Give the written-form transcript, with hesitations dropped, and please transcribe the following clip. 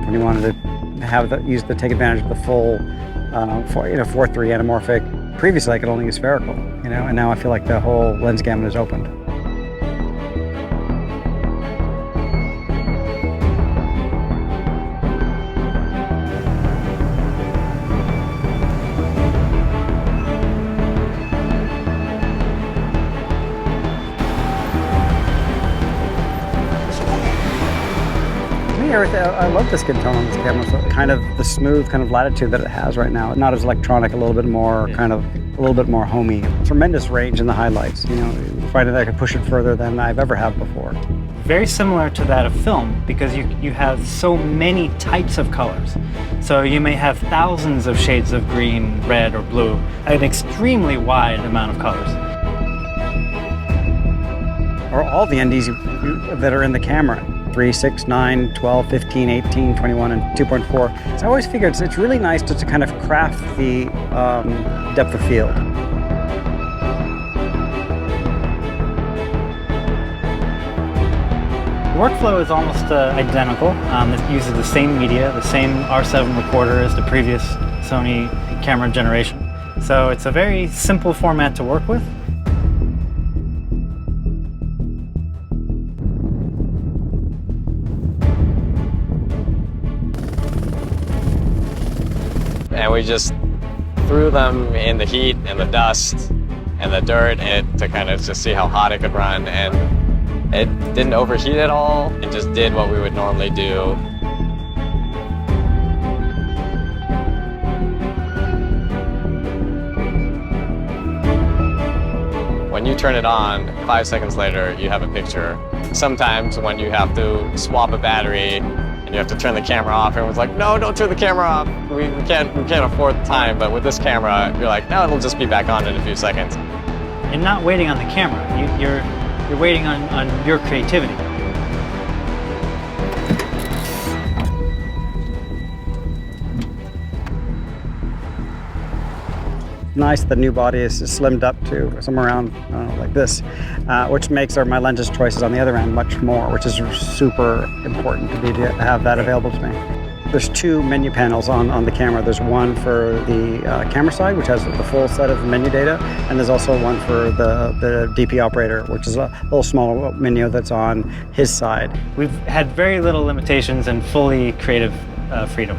when you wanted to take advantage of the full 4:3 anamorphic. Previously, I could only use spherical, and now I feel like the whole lens gamut is opened. I love the skin tone on this camera, so kind of the smooth kind of latitude that it has right now. Not as electronic, a little bit more homey. Tremendous range in the highlights. Finding that I could push it further than I've ever have before. Very similar to that of film, because you have so many types of colors. So you may have thousands of shades of green, red, or blue, an extremely wide amount of colors. Or all the NDs that are in the camera. 3, 6, 9, 12, 15, 18, 21, and 2.4. So I always figured it's really nice to kind of craft the depth of field. The workflow is almost identical. It uses the same media, the same R7 recorder as the previous Sony camera generation. So it's a very simple format to work with. And we just threw them in the heat and the dust and the dirt to kind of just see how hot it could run. And it didn't overheat at all. It just did what we would normally do. When you turn it on, 5 seconds later, you have a picture. Sometimes when you have to swap a battery, and you have to turn the camera off, everyone's like, no, don't turn the camera off. We can't afford the time. But with this camera, you're like, no, it'll just be back on in a few seconds. And not waiting on the camera, you're waiting on your creativity. Nice, the new body is slimmed up to somewhere around, like this, which makes my lenses choices on the other end much more, which is super important to have that available to me. There's 2 menu panels on the camera. There's one for the camera side, which has the full set of menu data, and there's also one for the DP operator, which is a little smaller menu that's on his side. We've had very little limitations and fully creative freedom.